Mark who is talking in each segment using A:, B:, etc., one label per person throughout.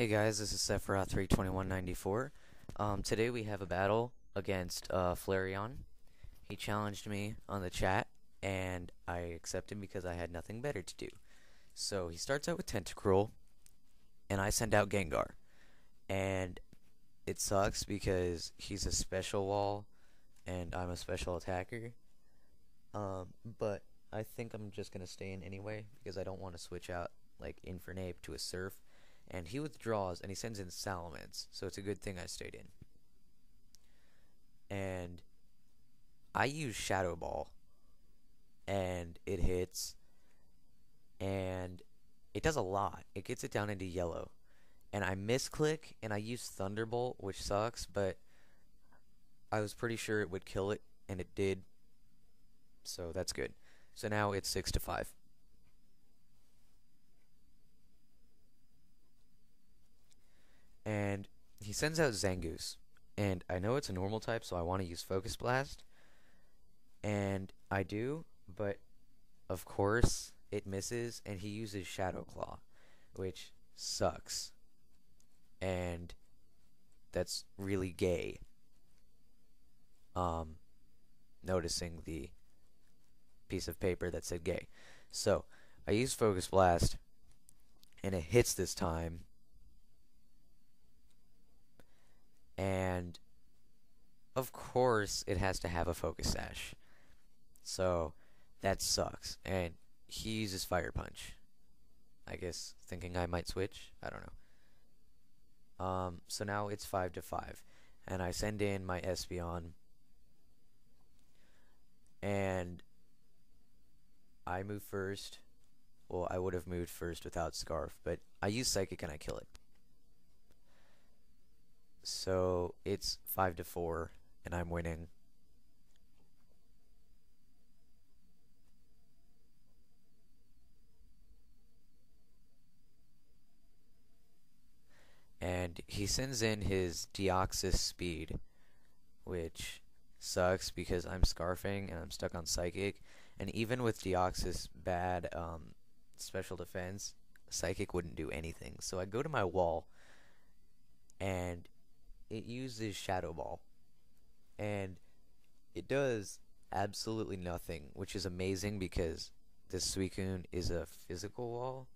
A: Hey guys, this is Sephiroth 32194. Today we have a battle against Flareon. He challenged me on the chat, and I accepted because I had nothing better to do. So he starts out with Tentacruel, and I send out Gengar. And it sucks because he's a special wall, and I'm a special attacker. But I think I'm just gonna stay in anyway because I don't want to switch out like Infernape to a Surf. And he withdraws and he sends in Salamence, so it's a good thing I stayed in. And I use Shadow Ball, and it hits, and it does a lot. It gets it down into yellow. And I misclick, and I use Thunderbolt, which sucks, but I was pretty sure it would kill it, and it did. So that's good. So now it's 6-5. And he sends out Zangoose. And I know it's a normal type, so I want to use Focus Blast. And I do, but of course it misses, and he uses Shadow Claw, which sucks. And that's really gay. Noticing the piece of paper that said gay. So I use Focus Blast, and it hits this time. And of course it has to have a Focus Sash. So that sucks. And he uses Fire Punch. I guess thinking I might switch. I don't know. So now it's 5-5. And I send in my Espeon. And I move first. Well, I would have moved first without Scarf, but I use Psychic and I kill it. So it's 5-4, and I'm winning. And he sends in his Deoxys Speed, which sucks because I'm Scarfing and I'm stuck on Psychic. And even with Deoxys bad special defense, Psychic wouldn't do anything. So I go to my wall, and it uses Shadow Ball. And it does absolutely nothing, which is amazing because this Suicune is a physical wall.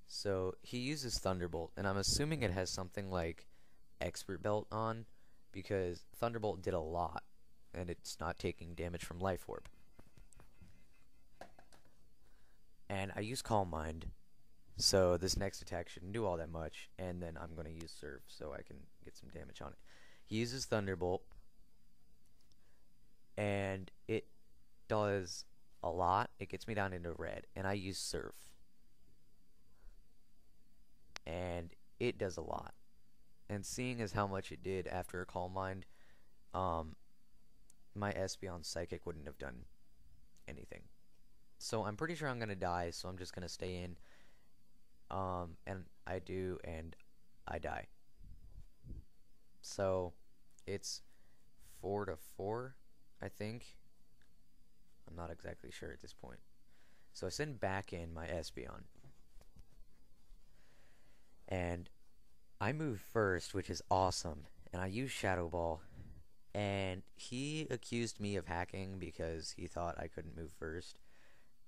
A: So he uses Thunderbolt, and I'm assuming it has something like Expert Belt on, because Thunderbolt did a lot, and it's not taking damage from Life Orb. And I use Calm Mind, so this next attack shouldn't do all that much, and then I'm going to use Surf so I can get some damage on it. He uses Thunderbolt, and it does a lot. It gets me down into red, and I use Surf. And it does a lot. And seeing as how much it did after a Calm Mind, my Espeon Psychic wouldn't have done anything. So I'm pretty sure I'm going to die, so I'm just going to stay in. And I do, and I die. So it's 4-4, I think. I'm not exactly sure at this point. So I send back in my Espeon. And I move first, which is awesome. And I use Shadow Ball. And he accused me of hacking because he thought I couldn't move first.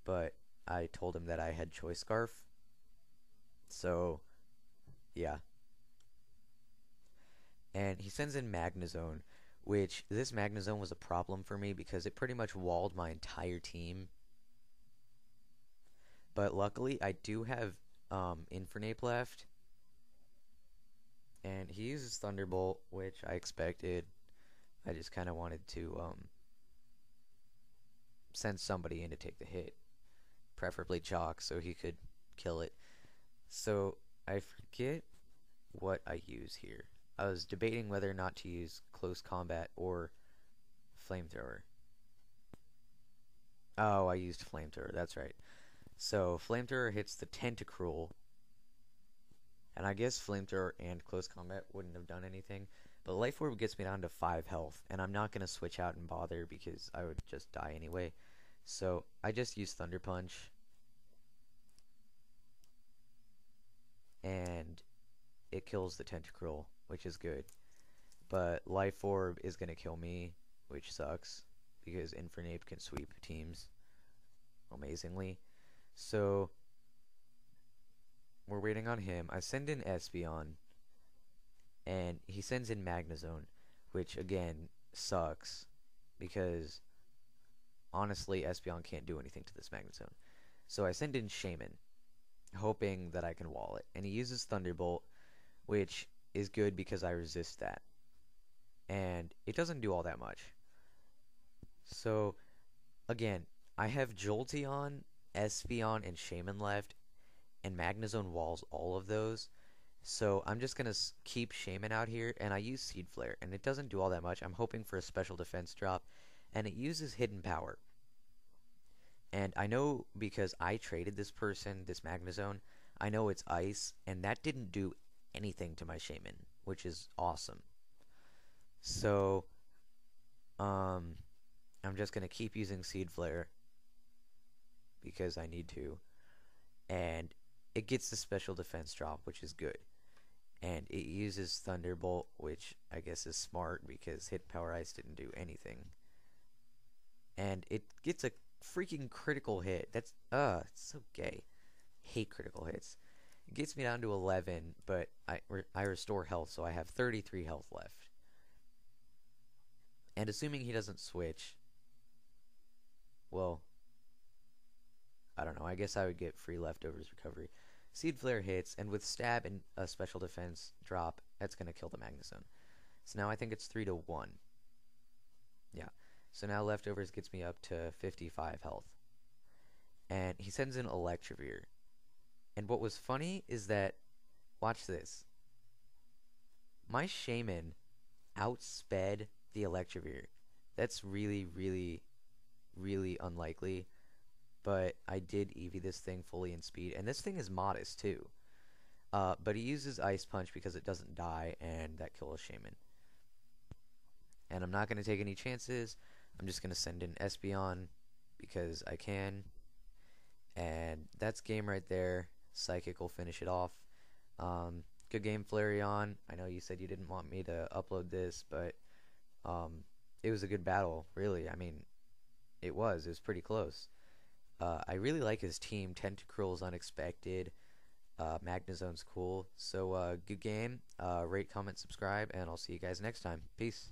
A: But I told him that I had Choice Scarf. So, yeah. And he sends in Magnezone, which this Magnezone was a problem for me because it pretty much walled my entire team. But luckily, I do have Infernape left. And he uses Thunderbolt, which I expected. I just kind of wanted to send somebody in to take the hit. Preferably Chalk, so he could kill it. So I forget what I use here. I was debating whether or not to use Close Combat or Flamethrower. Oh, I used Flamethrower, that's right. So Flamethrower hits the Tentacruel. And I guess Flamethrower and Close Combat wouldn't have done anything. But Life Orb gets me down to 5 health. And I'm not going to switch out and bother because I would just die anyway. So I just use Thunder Punch. And it it kills the Tentacruel, which is good. But Life Orb is going to kill me, which sucks, because Infernape can sweep teams amazingly. So, we're waiting on him. I send in Espeon, and he sends in Magnezone, which, again, sucks, because, honestly, Espeon can't do anything to this Magnezone. So I send in Shaman, hoping that I can wall it. And he uses Thunderbolt, which is good because I resist that. And it doesn't do all that much. So, again, I have Jolteon, Espeon, and Shaman left, and Magnezone walls all of those. So I'm just going to keep Shaman out here, and I use Seed Flare, and it doesn't do all that much. I'm hoping for a special defense drop, and it uses Hidden Power. And I know because I traded this person, this Magnezone, I know it's Ice, and that didn't do anything to my Shaman, which is awesome. So, I'm just going to keep using Seed Flare because I need to. And it gets the special defense drop, which is good. And it uses Thunderbolt, which I guess is smart because Hit Power Ice didn't do anything. And it gets a freaking critical hit. That's, it's so gay. Hate critical hits. It gets me down to 11, but I restore health, so I have 33 health left. And assuming he doesn't switch, well, I don't know. I guess I would get free leftovers recovery. Seed Flare hits, and with Stab and a special defense drop, that's going to kill the Magnezone. So now I think it's 3-1. Yeah. So now leftovers gets me up to 55 health. And he sends in Electivire. And what was funny is that, watch this. My Shaman outsped the Electivire. That's really, really, really unlikely. But I did EV this thing fully in speed. And this thing is modest, too. But he uses Ice Punch because it doesn't die, and that kills Shaman. And I'm not going to take any chances. I'm just going to send in Espeon because I can. And that's game right there. Psychic will finish it off. Good game, Flareon. I know you said you didn't want me to upload this, but it was a good battle, really. I mean, it was pretty close. I really like his team. Tentacruel's unexpected. Magnezone's cool. So, good game. Rate, comment, subscribe, and I'll see you guys next time. Peace.